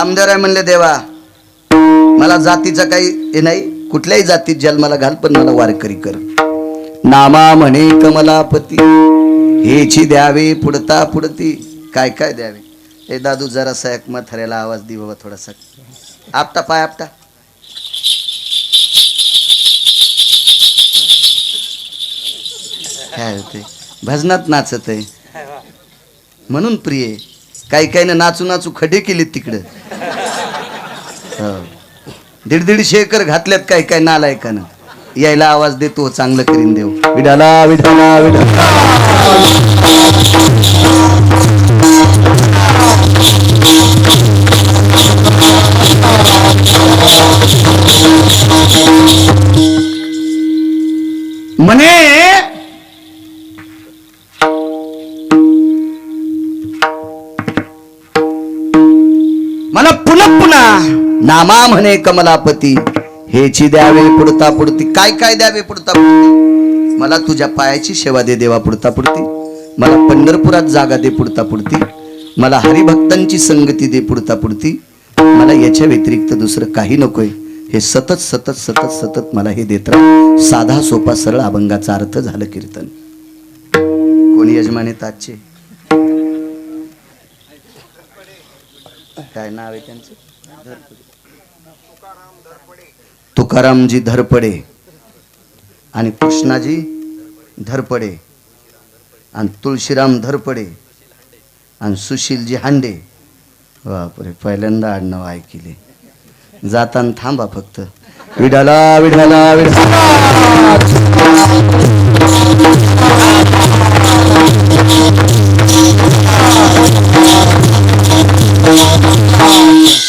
नामदेवराय म्हणले देवा मला जातीचा काही हे नाही, कुठल्याही जातीत जन्माला घाल पण मला वारकरी कर. नामा म्हणे कमलापती हेची द्यावे पुढता पुढती. काय काय द्यावे? हे दादू जरासा एक म्हाताऱ्याला आवाज दे बाबा थोडासा. आपटा पाय आपटा. काय होते भजनात नाचत आहे म्हणून प्रिय. काही काही ना नाचू नाचू खडे केलेत तिकडं. 150 एकर घातल्यात काही काय नालायकानं. यायला आवाज देतो चांगलं करीन देव. विठाला विठाला विठाला. म्हणे मला पुन्हा पुन्हा नामा म्हणे कमलापती हेची द्यावे पुढता पुढती. काय काय द्यावे पुढता पुढती? मला तुझ्या पायाची सेवा दे देवा पुढता पुढती. मला पंढरपुरात जागा दे पुढता पुढती. मला हरिभक्तांची संगती दे पुढता पुढती. मला याच्या व्यतिरिक्त दुसरं काही नकोय. हे सतत सतत सतत सतत मला हे देत राहा. साधा सोपा सरळ अभंगाचा अर्थ झालं कीर्तन. कोणी यजमान आहेत आजचे? काय नाव आहे त्यांचं? तुकारामजी धरपडे आणि कृष्णाजी धरपडे आणि तुळशीराम धरपडे आणि सुशीलजी हांडे. बापरे, पहिल्यांदा आडनाव ऐकले. जाताना थांबा फक्त. विठाला विठाला विठाला.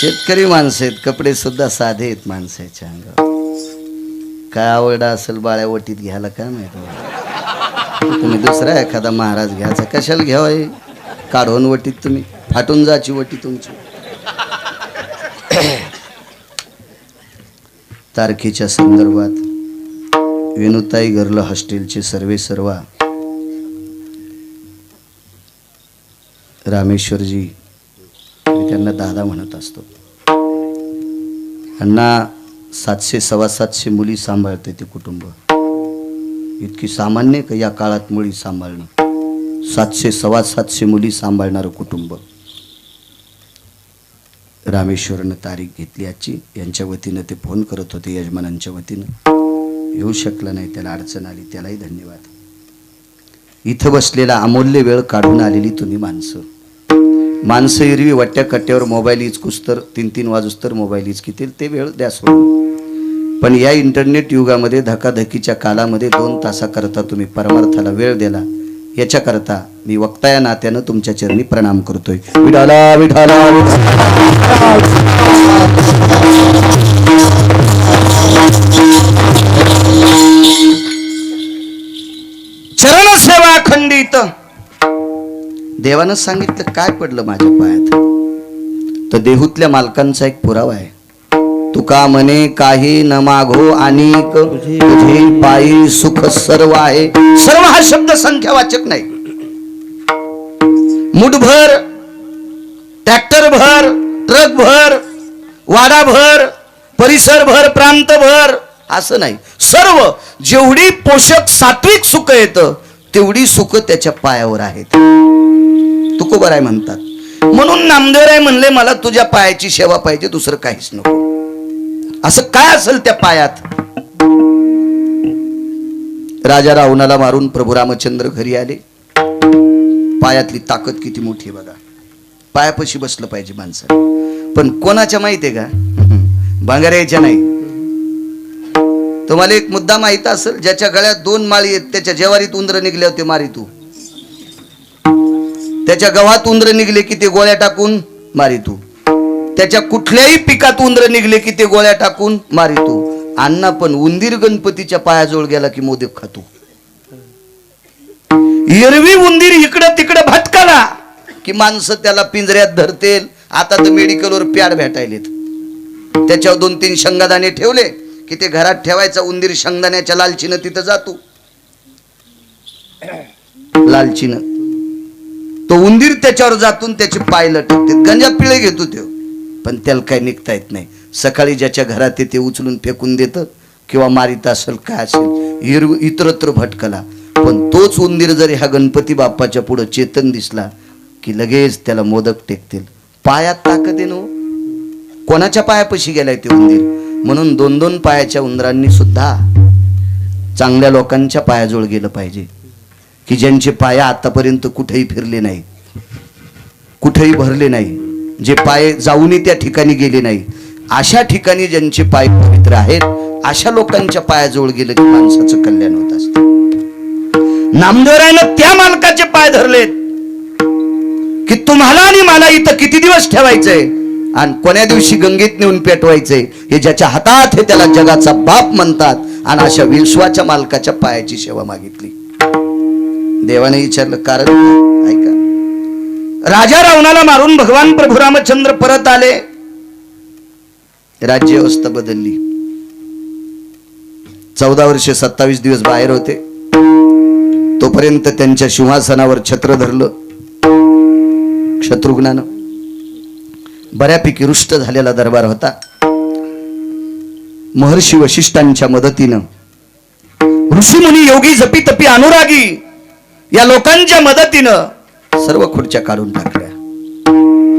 शेतकरी माणसं आहेत, कपडे सुद्धा साधे आहेत माणसाच्या अंगावर. काय आवड असेल बाळ्या वटीत घ्यायला काय माहिती. तुम्ही दुसरा एखादा महाराज घ्यायचा कशाला घ्यावं? काढून वटीत तुम्ही फाटून जाची वटी तुमची. तारखेच्या संदर्भात विनुताई गर्ल हॉस्टेलचे सर्वा रामेश्वरजी, मी त्यांना दादा म्हणत असतो. त्यांना 700 750 मुली सांभाळते ते कुटुंब. इतकी सामान्य का या काळात मुली सांभाळणं? 700 750 मुली सांभाळणारं कुटुंब. रामेश्वरनं तारीख घेतली आजची. यांच्या वतीनं ते फोन करत होते, यजमानांच्या वतीनं. येऊ शकला नाही, त्याला अडचण आली, त्यालाही धन्यवाद. इथं बसलेला अमूल्य वेळ काढून आलेली तुम्ही माणसं एरवी वाट्या कट्ट्यावर मोबाईल इचकूस तर 3-3 वाजूस तर मोबाईल इचकीतील, ते वेळ द्या सोडून. पण या इंटरनेट युगामध्ये धकाधकीच्या काळामध्ये 2 तासाकरता तुम्ही परमार्थाला वेळ दिला, याच्याकरता मी वक्ता या नात्यानं तुमच्या चरणी प्रणाम करतोय. विठाला विठाला. चरण सेवा खंडित. देवानं सांगितलं काय पडलं माझ्या पायात? तर देहूतल्या मालकांचा एक पुरावा आहे. तुका म्हणे काही न मागो अनेक तुझे पायी सुख सर्व आहे. सर्व हा शब्द संख्यावाचक नाही. मुठभर, ट्रॅक्टर भर, ट्रक भर, वाडा भर, परिसर भर, प्रांत भर असं नाही. सर्व जेवढी पोषक सात्विक सुख येतं तेवढी सुख त्याच्या पायावर आहेत. तुकोबाराय म्हणतात. म्हणून नामदेवराय म्हणले मला तुझ्या पायाची सेवा पाहिजे, दुसरं काहीच नको. असं काय असेल त्या पायात? राजा रावणाला मारून प्रभू रामचंद्र घरी आले. पायातली ताकद किती मोठी बघा. पायापाशी बसलं पाहिजे माणसाला. पण कोणाच्या माहिती आहे का? भांगाऱ्याच्या नाही. तुम्हाला एक मुद्दा माहित असेल, ज्याच्या गळ्यात 2 माळी आहेत त्याच्या जेवारीत उंदर निघले होते मारी तू. त्याच्या गव्हात उंदर निघले की ते गोळ्या टाकून मारी तू. त्याच्या कुठल्याही पिकात उंदर निघले की ते गोळ्या टाकून मारी तू. अण्णा पण उंदीर गणपतीच्या पायाजवळ गेला की मोदक खातो. एरवी उंदीर इकडं तिकडं भटकाला की माणसं त्याला पिंजऱ्यात धरतील. आता तर मेडिकलवर प्याड भेटायलेत. त्याच्यावर 2-3 शेंगादाणे ठेवले की ते घरात ठेवायचा. उंदीर शेंगदाण्याच्या लालचीनं तिथं जातो. लालचीनं तो उंदीर त्याच्यावर जातून त्याचे पाय लटकते. गंजा पिळे घेतो तो. पण त्याला काय निघता येत नाही. सकाळी ज्याच्या घरात ते उचलून फेकून देतं किंवा मारित असेल काय असेल, इतरत्र भटकला. पण तोच उंदीर जर ह्या गणपती बाप्पाच्या पुढं चेतन दिसला की लगेच त्याला मोदक टेकतील. पायात ताकद आहे. कोणाच्या पायापाशी गेलाय ते उंदीर? म्हणून 2-2 पायाच्या उंदरांनी सुद्धा चांगल्या लोकांच्या पायाजवळ गेलं पाहिजे, की ज्यांचे पाया आतापर्यंत कुठेही फिरले नाही, कुठेही भरले नाही, जे पाय जाऊनही त्या ठिकाणी गेले नाही. अशा ठिकाणी ज्यांचे पाय पवित्र आहेत अशा लोकांच्या पायाजवळ गेलं की माणसाचं कल्याण होत असतं. नामदेवरायनं त्या मालकाचे पाय धरलेत की तुम्हाला आणि मला इथं किती दिवस ठेवायचंय आणि कोण्या दिवशी गंगेत नेऊन पेटवायचंय हे ज्याच्या हातात हे त्याला जगाचा बाप म्हणतात. आणि अशा विश्वाच्या मालकाच्या पायाची सेवा मागितली. देवाने विचारलं कारण ऐका. राजा रावणाला मारून भगवान प्रभू रामचंद्र परत आले. राज्य व्यवस्था बदलली. 14 वर्ष 27 दिवस बाहेर होते. तोपर्यंत त्यांच्या सिंहासनावर छत्र धरलं शत्रुघ्नानं. बऱ्यापैकी रुष्ट झालेला दरबार होता. महर्षी वशिष्ठांच्या मदतीनं ऋषीमुनी योगी जपी तपी अनुरागी या लोकांच्या मदतीनं सर्व खुर्च्या काढून टाकल्या.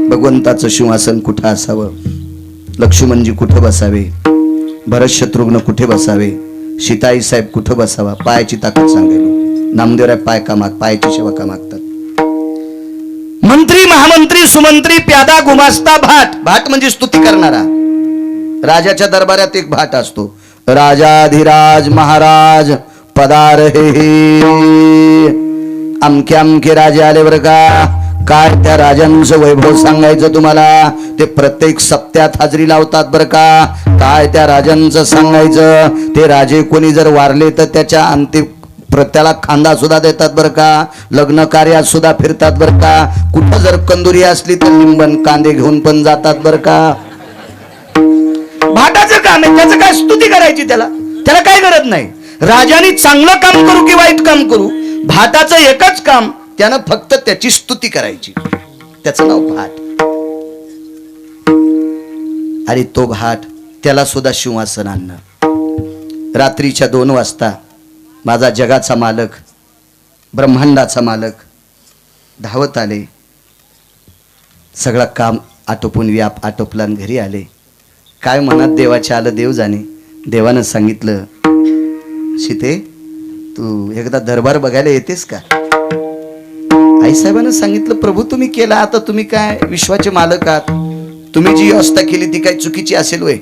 भगवंताचं सिंहासन कुठं असावं, लक्ष्मणजी कुठं बसावे, भरत शत्रुघ्न कुठे बसावे, सीताई साहेब कुठं बसावा, पायाची ताकद सांगायला. नामदेवराय पायाची सेवा का मागतात. मंत्री महामंत्री सुमंत्री प्यादा गुमास्ता भाट. भाट म्हणजे स्तुती करणारा. राजाच्या दरबारात एक भाट असतो. राजाधिराज महाराज पदार हे अमके अमके राजे आले बरं का. काय त्या राजांचं वैभव सांगायचं तुम्हाला. ते प्रत्येक सप्त्यात हजेरी लावतात बरं का. काय त्या राजांचं सांगायचं. ते राजे कोणी जर वारले तर त्याच्या अंतिम त्याला खांदा सुद्धा देतात बरं का. लग्न कार्यात सुद्धा फिरतात बरं का. कुठं जर कंदुरी असली तर लिंबन कांदे घेऊन पण जातात बरं का. भाटाचं काम आहे. त्याचं काय स्तुती करायची त्याला काय गरज नाही. राजाने चांगलं काम करू की वाईट काम करू, भाटाचं एकच काम, त्यानं फक्त त्याची स्तुती करायची. त्याचं नाव भाट. आणि तो भाट त्याला सुद्धा सिंहासन आणलं. रात्रीच्या 2 वाजता माझा जगाचा मालक ब्रह्मांडाचा मालक धावत आले. सगळं काम आटोपून व्याप आटोपला आणि घरी आले. काय मनात देवाच्या आलं देव जाणे. देवानं सांगितलं सीते तू एकदा दरबार बघायला येतेस का. आईसाहेबांना सांगितलं प्रभू तुम्ही केला, आता तुम्ही काय विश्वाचे मालक आहात, तुम्ही जी व्यवस्था केली ती काय चुकीची असेल वय.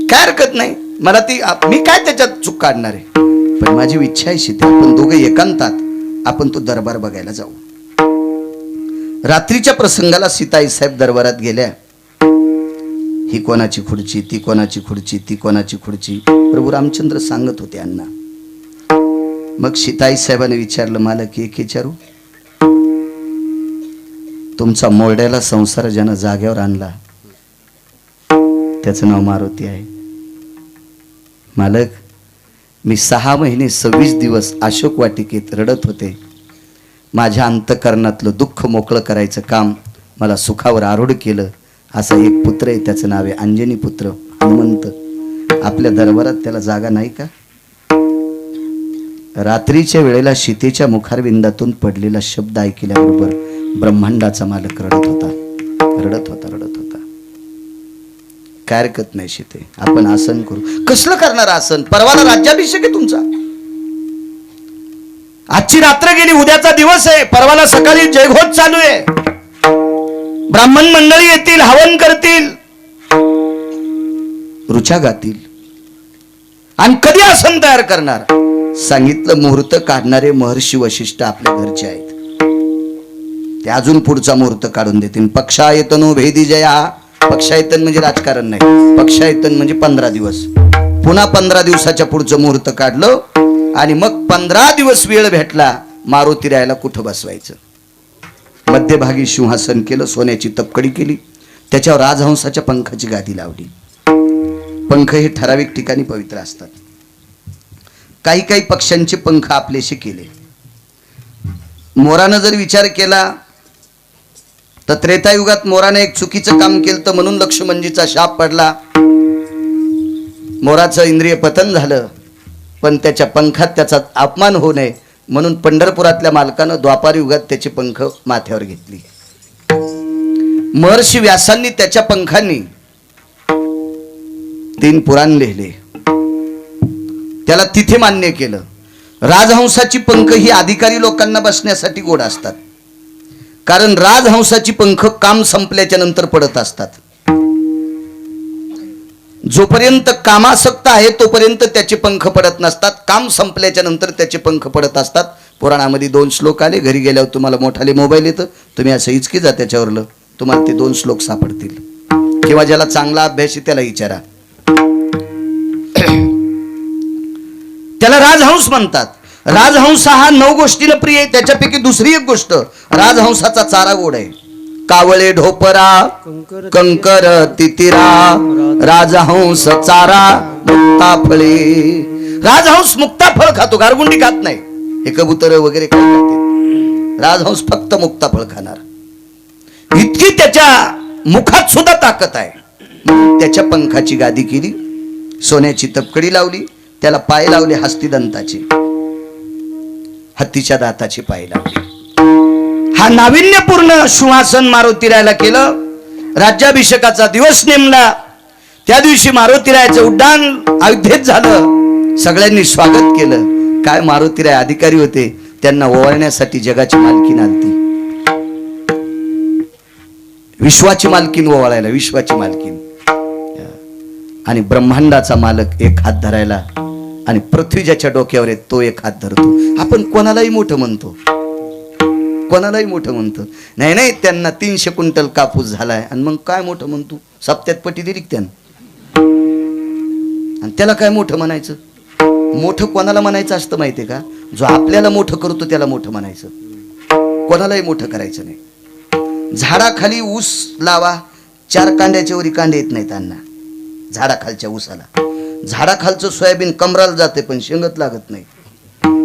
काय हरकत नाही मला ती, मी काय त्याच्यात चूक काढणार आहे. पण माझी इच्छा आहे सीते आपण दोघे एकांतात आपण तो दरबार बघायला जाऊ. रात्रीच्या प्रसंगाला सीताई साहेब दरबारात गेल्या. ही कोणाची खुर्ची, ती कोणाची खुर्ची, ती कोणाची खुर्ची प्रभू रामचंद्र सांगत होते अण्णा. मग सीताई साहेबांनी विचारलं मालक एक विचारू. तुमचा मोरड्याला संसार ज्यानं जाग्यावर आणला त्याचं नाव मारुती आहे. मालक मी 6 महिने 26 दिवस अशोक वाटिकेत रडत होते. माझ्या अंतकरणातलं दुःख मोकळं करायचं काम मला सुखावर आरूढ केलं. असा एक पुत्र आहे, त्याचं नाव आहे अंजनी पुत्र हनुमंत. आपल्या दरबारात त्याला जागा नाही का. रात्रीच्या वेळेला सीतेच्या मुखारविंदातून पडलेला शब्द ऐकल्याबरोबर ब्रह्मांडाचा मालक रडत होता. काय हरकत नाही सीते आपण आसन करू. कसलं करणार आसन. परवाला राज्याभिषेक आहे तुमचा. आजची रात्र गेली, उद्याचा दिवस आहे, परवाला सकाळी जयघोष चालू आहे. ब्राह्मण मंडळी येतील, हवन करतील, रुचा गातील. आणि कधी आसन तयार करणार. सांगितलं मुहूर्त काढणारे महर्षी वशिष्ठ आपल्या घरचे आहेत. ते अजून पुढचा मुहूर्त काढून देतील. पक्षायतनो भेदी जया. पक्षायतन म्हणजे राजकारण नाही, पक्षायतन म्हणजे 15 दिवस. पुन्हा 15 दिवसाच्या पुढचं मुहूर्त काढलं आणि मग 15 दिवस वेळ भेटला मारुती रायाला कुठं बसवायचं. मध्यभागी सिंहासन केलं, सोन्याची तपकडी केली, त्याच्यावर राजहंसाच्या पंखाची गादी लावली. पंख हे ठराविक ठिकाणी पवित्र असतात. काही काही पक्ष्यांचे पंख आपलेसे केले. मोरानं जर विचार केला तर त्रेतायुगात मोराने एक चुकीचं काम केलं तर म्हणून लक्ष्मणजीचा शाप पडला. मोराचं इंद्रिय पतन झालं, पण त्याच्या पंखात त्याचा अपमान होऊ नये म्हणून पंढरपुरातल्या मालकानं द्वापार युगात त्याचे पंख माथ्यावर घेतली. महर्षी व्यासांनी त्याच्या पंखांनी 3 पुराण लिहिले, त्याला तिथे मान्य केलं. राजहंसाची पंख ही अधिकारी लोकांना बसण्यासाठी गोड असतात, कारण राजहंसाची पंख काम संपल्याच्या नंतर पडत असतात. जोपर्यंत कामासक्त आहे तोपर्यंत त्याचे पंख पडत नसतात, काम संपल्याच्या नंतर त्याचे पंख पडत असतात. पुराणामध्ये 2 श्लोक आले, घरी गेल्यावर तुम्हाला मोठाले मोबाईल येतं, तुम्ही असं हिचकी जा त्याच्यावरलं, तुम्हाला ते 2 श्लोक सापडतील. किंवा ज्याला चांगला अभ्यास आहे त्याला विचारा. त्याला राजहंस म्हणतात. राजहंस हा 9 गोष्टीला प्रिय आहे. त्याच्यापैकी दुसरी एक गोष्ट, राजहंसाचा चारा गोड आहे. कावळे ढोपरा कंकर तितिरा राजहंस चारा मुक्ताफळे. राजहंस मुक्ताफळ खातो, गारगुंडी खात नाही. हे कबूतर वगैरे काय खाते, राजहंस फक्त मुक्ताफळ खाणार. इतकी त्याच्या मुखात सुद्धा ताकद आहे. त्याच्या पंखाची गादी केली, सोन्याची तपकडी लावली, त्याला पाय लावले हस्तिदंताचे, हत्तीच्या दाताचे पाय लावले. हा नाविन्यपूर्ण सिंहासन मारुतीरायाला केलं. राज्याभिषेकाचा दिवस नेमला. त्या दिवशी मारुतीरायाचं उड्डाण अयोध्येत झालं. सगळ्यांनी स्वागत केलं. काय मारुतीराय अधिकारी होते, त्यांना ओवाळण्यासाठी जगाची मालकीन आलती, विश्वाची मालकीन ओवाळायला, विश्वाची मालकीन. आणि ब्रह्मांडाचा मालक एक हात धरायला, आणि पृथ्वी ज्याच्या डोक्यावर आहे तो एक हात धरतो. आपण कोणालाही मोठं म्हणतो, कोणालाही मोठं म्हणतो. नाही नाही, त्यांना 300 क्विंटल कापूस झालाय, आणि मग काय मोठं म्हणतो, सप्त्यात पटी दिली त्यानं, आणि त्याला काय मोठं म्हणायचं. मोठं कोणाला म्हणायचं असतं माहितीये का, जो आपल्याला मोठं करतो त्याला मोठं म्हणायचं, कोणालाही मोठं करायचं नाही. झाडाखाली ऊस लावा, 4 कांड्याच्या वरी कांडे येत नाहीत त्यांना. झाडाखालच्या ऊसाला, झाडाखालचं सोयाबीन कमराला जाते पण शेंगत लागत नाही.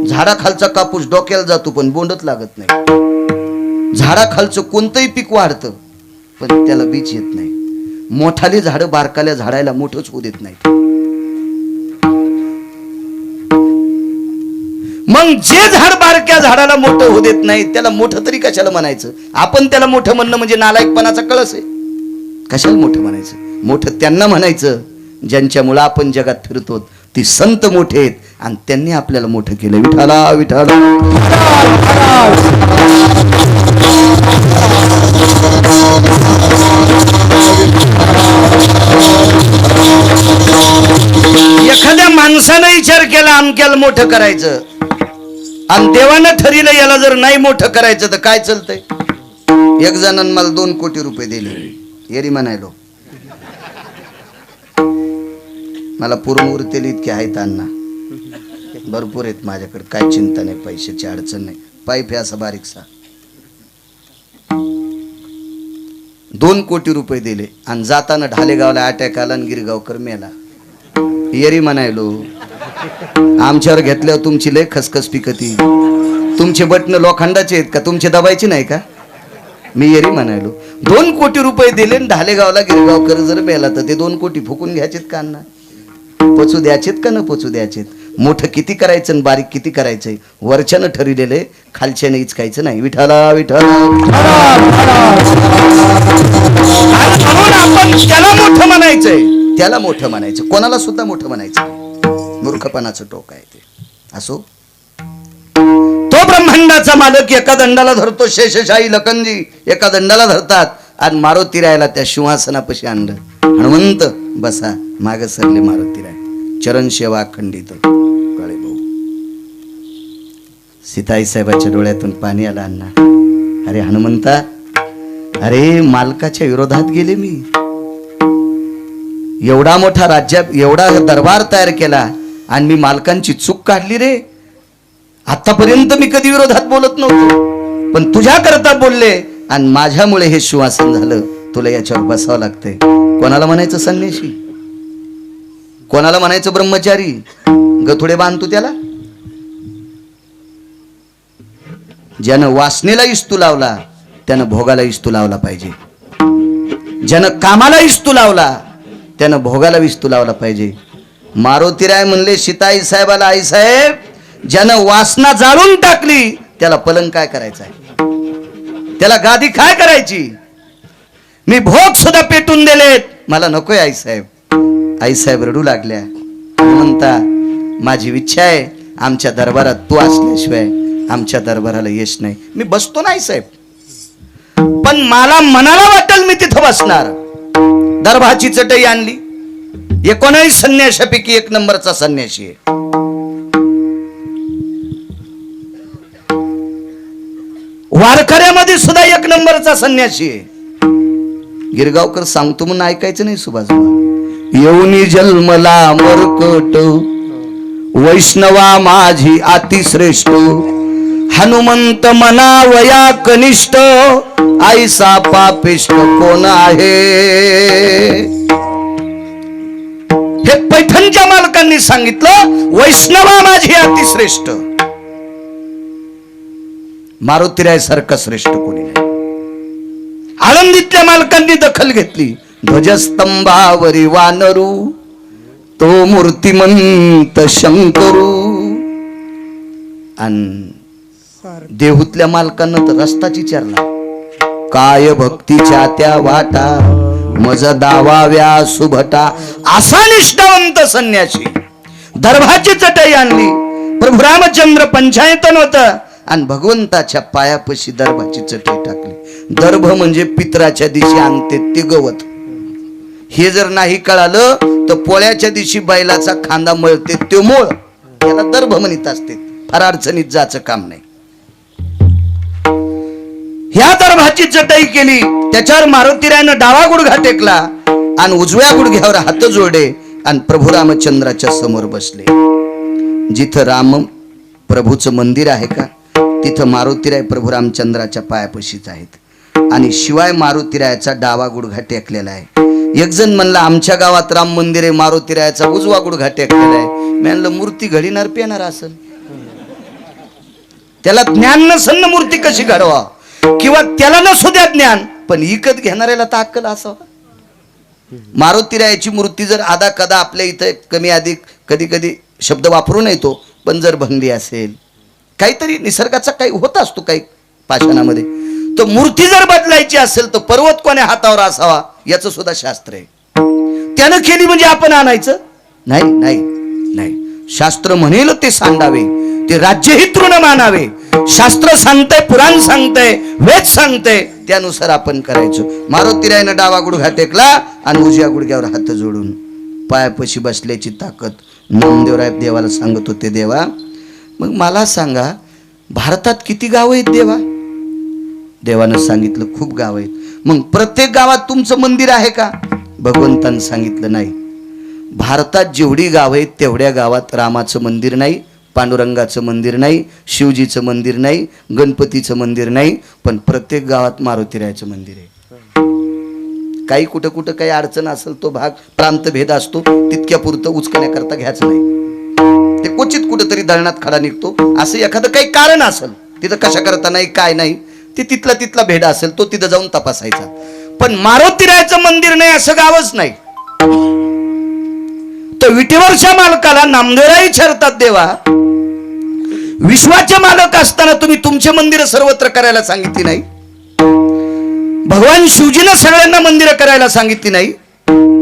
झाडाखालचा कापूस डोक्याला जातो पण बोंडत लागत नाही. झाडाखालचं कोणतंही पीक वाढतं पण त्याला बीज येत नाही. मोठाले झाड बारकाल्या झाडाला मोठंच होऊ देत नाही. मग जे झाड बारक्या झाडाला मोठं होऊ देत नाही त्याला मोठं तरी कशाला म्हणायचं. आपण त्याला मोठं म्हणणं म्हणजे नालायकपणाचा कळस आहे. कशाला मोठं म्हणायचं. मोठं त्यांना म्हणायचं ज्यांच्यामुळे आपण जगात फिरतो. ती संत मोठे आहेत आणि त्यांनी आपल्याला मोठं केलं. विठाला विठाला एखाद्या माणसानं विचार केला आमक्याला मोठं करायचं आणि देवानं ठरलं याला जर नाही मोठं करायचं तर काय चालतंय. एक जणांनी मला 2 कोटी रुपये दिले. येरी म्हणायलो मला पूर्णवृत्तेल इतके आहेत अण्णा, भरपूर आहेत माझ्याकडे, काय चिंता नाही, पैशाची अडचण नाही. पाईप आहे असा बारीकसा. 2 कोटी रुपये दिले आणि जाताना ढालेगावला अटॅक आला आणि गिरगावकर मेला. येरी म्हणायलो आमच्यावर घेतल्यावर तुमची लय खसखस पिकती. तुमचे बटन लोखंडाचे आहेत का, तुमचे दबायचे नाही का. मी येरी म्हणायलो 2 कोटी रुपये दिले आणि ढालेगावला गिरगावकर जर मेला तर ते 2 कोटी फुकून घ्यायचेत का अण्णा. पोचू द्यायचेत का न पोचू द्यायचेत. मोठं किती करायचं आणि बारीक किती करायचंय वरच्यानं ठरलेले, खालच्याने इचकायचं नाही. विठाला विठाला आपण त्याला मोठं म्हणायचंय, त्याला मोठं म्हणायचं, कोणाला सुद्धा मोठं म्हणायचं. मूर्खपणाचं टोक आहे ते. असो, तो ब्रह्मांडाचा मालक एका दंडाला धरतो. शेषशाही लखनजी एका दंडाला धरतात आणि मारुतीरायाला त्या सिंहासनापाशी आणलं. हनुमंत बसा. माग सरले मारुतीराय, चरण सेवा खंडित. कळे भाऊ, सीताई साहेबाच्या डोळ्यातून पाणी आलं. अण्णा, अरे हनुमंता, अरे मालकाच्या विरोधात गेले मी. एवढा मोठा राज्यात एवढा दरबार तयार केला आणि मी मालकांची चूक काढली रे. आतापर्यंत मी कधी विरोधात बोलत नव्हतो, पण तुझ्या करता बोलले आणि माझ्यामुळे हे सिंहासन झालं. तुला याच्यावर बसावं लागतंय. कोणाला म्हणायचं संन्याशी, कोणाला म्हणायचं ब्रह्मचारी. गथुडे बांधतो त्याला. ज्यानं वासनेला इस्तू लावला त्यानं भोगाला इस्तू लावला पाहिजे. ज्यानं कामाला इस्तू लावला त्यानं भोगाला इस्तू लावला पाहिजे. मारुतीराय म्हणले सीताई साहेबाला, आई साहेब, ज्यानं वासना जाळून टाकली त्याला पलंग काय करायचा आहे, त्याला गादी काय करायची. मी भोग सुद्धा पेटून दिलेत, मला नकोय आई साहेब. आई साहेब रडू लागल्या. म्हणता माझी इच्छा आहे आमच्या दरबारात तू असल्याशिवाय आमच्या दरबाराला यश नाही. मी बसतो ना आई साहेब, पण मला मनाला वाटेल मी तिथं बसणार. दरबाराची चटई आणली. 19 संन्याशापैकी 1 नंबरचा संन्याशी आहे. वारकऱ्यामध्ये सुद्धा 1 नंबरचा संन्यासी आहे. गिरगावकर सांगतो म्हणून ऐकायचं नाही सुभाष. येऊनी जन्मला मरकट, वैष्णवा माझी अतिश्रेष्ठ, हनुमंत मनावया कनिष्ठ, आईसा पापिष्ट कोण आहे. हे पैठणच्या मालकांनी सांगितलं, वैष्णवा माझी अतिश्रेष्ठ. मारुतीराय सारखा श्रेष्ठ कोणी नाही. आळंदीतल्या मालकांनी दखल घेतली. ध्वजस्तंभावरी वानरू, तो मूर्तिमंत शंकरू. आणि देहूतल्या मालकांना तर रस्ताच विचारला. काय भक्तीच्या त्या वाटा, मज दावाव्या सुभटा. असा निष्ठावंत संन्यासी. दर्भाची चटई आणली. प्रभू रामचंद्र पंचायतन होत आणि भगवंताच्या पायापाशी दर्भाची चटई टाकली. दर्भ म्हणजे पितराच्या दिवशी आणते ते गवत. हे जर नाही कळालं तर पोळ्याच्या दिवशी बैलाचा खांदा मळते ते मूळ, याला दर्भ म्हणत असते. फार अडचणीत जायचं काम नाही. ह्या दर्भाची चटई केली. त्याच्यावर मारुतीरायनं डावा गुडघा टेकला आणि उजव्या गुडघ्यावर हात जोडले आणि प्रभू रामचंद्राच्या समोर बसले. जिथं राम प्रभूचं मंदिर आहे का तिथं मारुतीराय प्रभू रामचंद्राच्या पायापाशीच आहेत. आणि शिवाय मारुतीरायाचा डावा गुडघा टेकलेला आहे. एक जण म्हणला आमच्या गावात राम मंदिर आहे, मारुतीरायाचा उजवा गुडघा टेकलेला आहे. मी म्हणलं मूर्ती घडीणार पेणार असेल, त्याला ज्ञान नसेल ना मूर्ती कशी घडवा, किंवा त्याला नसू द्या ज्ञान पण विकत घेणाऱ्याला तर अक्कल असावं. मारुतीरायाची मूर्ती जर आदा कदा आपल्या इथं कमी अधिक कधी कधी शब्द वापरून येतो, पण जर भंगली असेल काहीतरी निसर्गाचा काही होत असतो काही पाषाणामध्ये, तर मूर्ती जर बदलायची असेल तर पर्वत कोण्या हातावर असावा याचं सुद्धा शास्त्र आहे. त्यानं केली म्हणजे आपण आणायचं नाही. नाही नाही, शास्त्र म्हणेल ते सांगावे, ते राज्यहित ऋण मानावे. शास्त्र सांगतंय, पुराण सांगतंय, वेद सांगतंय, त्यानुसार आपण करायचं. मारुतीरायनं डावा गुडघा टेकला आणि उजव्या गुडघ्यावर हात जोडून पायापाशी बसल्याची ताकद नामदेवराय देवाला सांगत होते. देवा मग मला सांगा भारतात किती गाव आहेत देवा. देवानं सांगितलं खूप गाव आहेत. मग प्रत्येक गावात तुमचं मंदिर आहे का. भगवंतानं सांगितलं नाही. भारतात जेवढी गाव आहेत तेवढ्या गावात रामाचं मंदिर नाही, पांडुरंगाचं मंदिर नाही, शिवजीचं मंदिर नाही, गणपतीचं मंदिर नाही, पण प्रत्येक गावात मारुतीरायाचं मंदिर आहे. काही कुठं कुठं काही अडचण असेल तो भाग प्रांतभेद असतो, तितक्या पुरतं उचकण्याकरता घ्यायचं नाही. ते क्वचित कुठंतरी दळणात खडा निघतो, असं एखादं काही कारण असेल तिथं कशा करता नाही काय नाही, ते तिथला भेद असेल तो तिथं जाऊन तपासायचा. पण मारुतीरायाचं मंदिर नाही असं गावच नाही. तर विटेवरच्या मालकाला नामदेवराय विचारतात, देवा विश्वाचे मालक असताना तुम्ही तुमचे मंदिर सर्वत्र करायला सांगितली नाही. भगवान शिवजीनं सगळ्यांना मंदिरं करायला सांगितली नाही,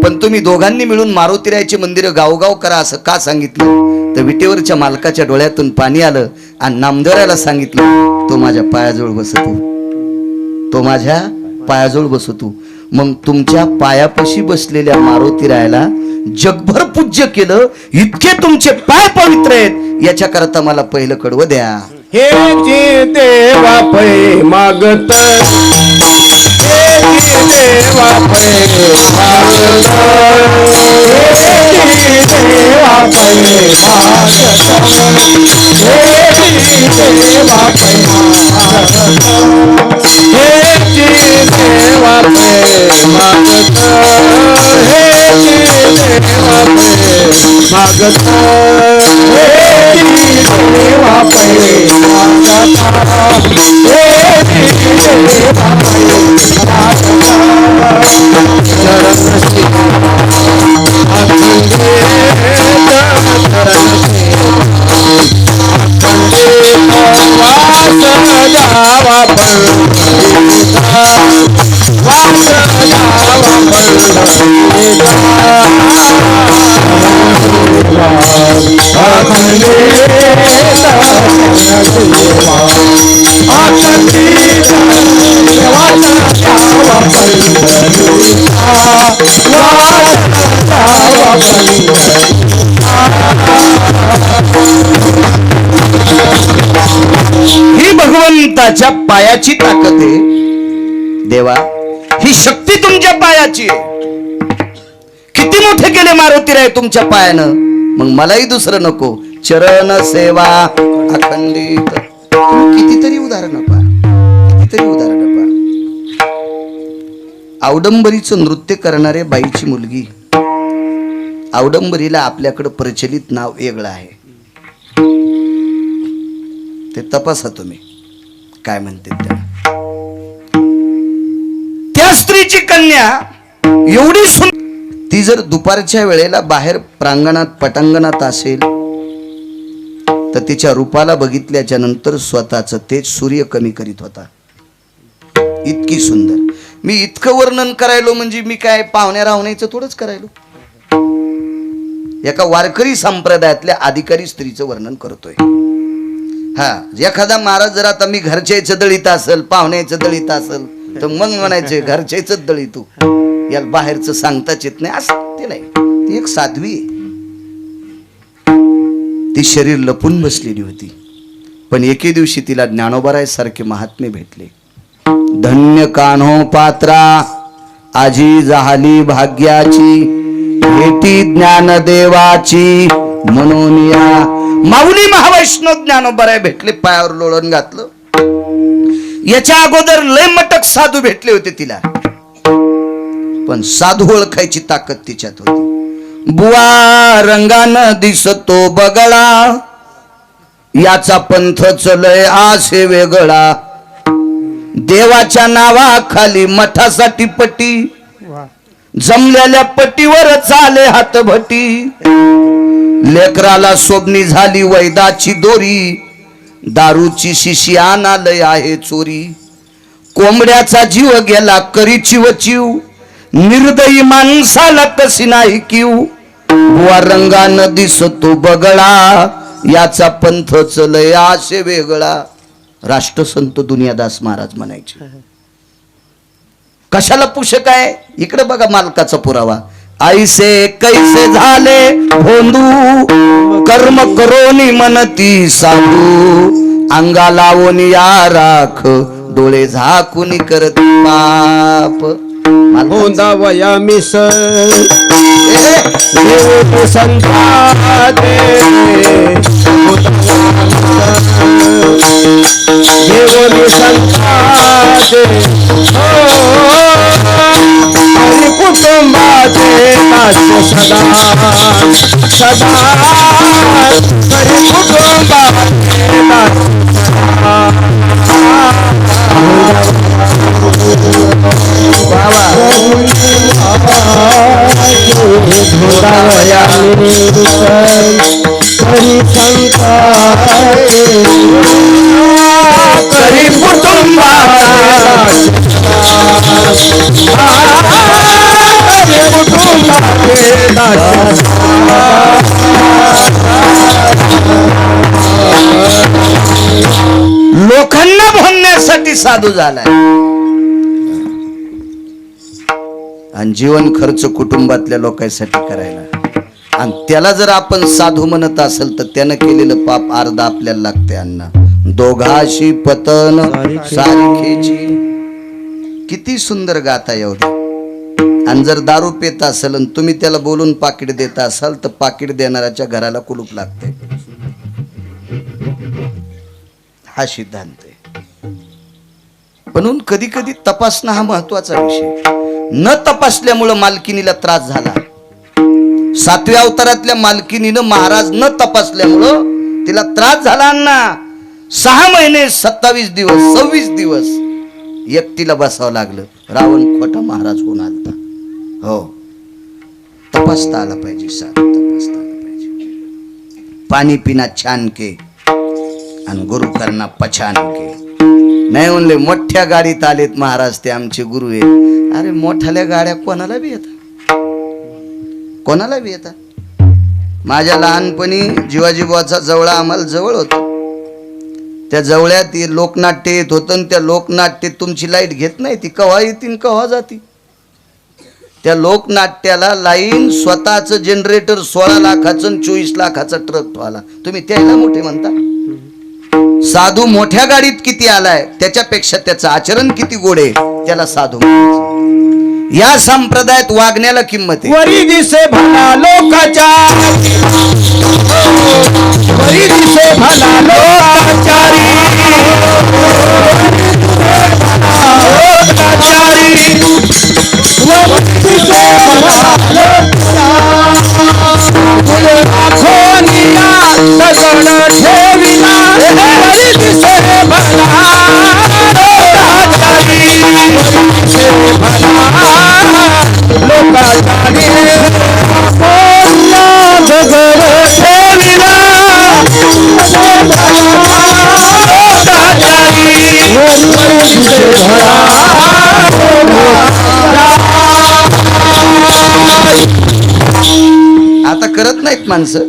पण तुम्ही दोघांनी मिळून मारुतीरायाची मंदिरं गावगाव करा असं का सांगितलं. तर विटेवरच्या मालकाच्या डोळ्यातून पाणी आलं आणि नामदेवरायाला सांगितलं, तो माझ्या पायाजवळ बसतो, तो माझ्या पायाजवळ बसतो. मग तुमच्या पायापाशी बसलेल्या मारुतीरायाला जगभर पूज्य केलं, इतके तुमचे पाय पवित्र आहेत, याच्या करता मला पहिलं कडवं द्या. हे जी देवा पै मागत, हे जी देवा पै मागत, हे जी देवा पै मागत, हे जी देवा पै मागत, हे जी देवा पै मागत, हे जी देवा पै मागत भेटी देवा पै मागता भेटी देवा पै मागता चरण ही भगवंताच्या पायाची ताकद आहे देवा, ही शक्ती तुमच्या पायाची आहे. किती मोठे केले मारुतीराय तुमच्या पायानं, मग मलाही दुसरं नको. चरण सेवा अखंडित. तुम्ही कितीतरी उदाहरण पहा, कितीतरी उदाहरण पहा. औडंबरीचं नृत्य करणारे बाईची मुलगी, औडंबरीला आपल्याकडं प्रचलित नाव वेगळं आहे. ते तपासा तुम्ही काय म्हणते त्याला. त्या स्त्रीची कन्या एवढी सुंदर, ती जर दुपारच्या वेळेला बाहेर प्रांगणात पटांगणात असेल तर तिच्या रूपाला बघितल्याच्या नंतर स्वतःच तेज सूर्य कमी करीत होता. इतकी सुंदर. मी इतकं वर्णन करायलो म्हणजे मी काय पाहुण्या रावण्याचं थोडंच करायलो. एका वारकरी संप्रदायातल्या अधिकारी स्त्रीचं वर्णन करतोय. हा, एखादा महाराज जर आता मी घरच्याचं दळीत असेल, पाहुण्याचं दळीत असेल तर मग म्हणायचे घरच्याच दळी तू, याला बाहेरचं सांगताच येत नाही असं ते नाही. ती एक साध्वी आहे. ती शरीर लपून बसलेली होती, पण एके दिवशी तिला ज्ञानोबाराय सारखे महात्मे भेटले. धन्य कान्हो पात्रा आजी झाली भाग्याची, भेटी ज्ञानदेवाची म्हणून या. माऊली महावैष्णव ज्ञानोबाराय भेटले, पायावर लोळण घातलं. याच्या अगोदर लय मटक साधू भेटले होते तिला, पण साधू ओळखायची ताकद तिच्यात होती. बुवा रंगानं दिसतो बगळा, याचा पंथ चलय आसे वेगळा. देवाच्या नावाखाली मठासाठी पटी, जमलेल्या पटीवर चाले हातभटी. लेकराला स्वप्नी झाली वैदाची दोरी, दारूची शिशी आणालय आहे चोरी. कोंबड्याचा जीव गेला करी चिवचिव, निर्दयी माणसाला कशी नाही किव. बुवा रंगानं दिसतो बगळा, याचा पंथ चलय आशे वेगळा. राष्ट्रसंत दुनियादास महाराज म्हणायचे. कशाला पुषक आहे? इकडे बघा मालकाचा पुरावा. ऐसे कैसे झाले भोंदू, कर्म करोनी मनती साधू. अंगा लावून या राख, डोळे झाकून करत पाप. होंदा वया मिस संतादे, देवनी संतादे हरि कुटुंबाचे नाट्य सदा सदा. हरि कुटुंबाचे लोकांना भोंदण्यासाठी साधू झालाय आणि जीवन खर्च कुटुंबातल्या लोकांसाठी करायला. आणि त्याला जर आपण साधू म्हणत असेल तर त्यानं केलेलं पाप अर्ध आपल्याला लागते. अण्णा दोघाशी पतन सारखेची. किती सुंदर गाता एवढी. आणि जर दारू पेत असेल आणि तुम्ही त्याला बोलून पाकिट देता असाल तर पाकिट देणाऱ्याच्या घराला कुलूप लागते. हा सिद्धांत आहे. म्हणून कधी कधी तपासणं हा महत्वाचा विषय. न तपासल्यामुळं मालकिनीला त्रास झाला. 7व्या अवतारातल्या मालकिनीनं महाराज न तपासल्यामुळं तिला त्रास झाला ना. 6 महिने 27 दिवस 26 दिवस एकटीला बसावं लागलं. रावण खोटा महाराज होऊन आलता. हो, तपासता आला पाहिजे साधू, तपासता आला पाहिजे. पाणी पिना छान के आणि गुरु करना पछान के. नाही म्हणले मोठ्या गाडीत आलेत महाराज, ते आमचे गुरु आहेत. अरे मोठ्याल्या गाड्या कोणाला बी येतात, कोणाला बी येतात. माझ्या लहानपणी जिवाजी बुवाचा जवळा आम्हाला जवळ होता. त्या जवळ्यात लोकनाट्य येत होतं आणि त्या लोकनाट्यात तुमची लाईट घेत नाही, ती कव्हा येतील कव्हा जाती. त्या लोकनाट्याला लाईन स्वतःच जनरेटर 16 लाखाचं 24 लाखाचा ट्रक ठेवला. तुम्ही त्याला मोठे म्हणता. साधू मोठ्या गाडीत किती आलाय त्याच्यापेक्षा त्याचं आचरण किती गोड आहे त्याला साधू म्हणायचं. या संप्रदायात वागण्याला किंमत आहे. वरी दिसे भला लोकाचारी, वरी दिसे भला लोकाचारी, आता करत नाहीत माणसं,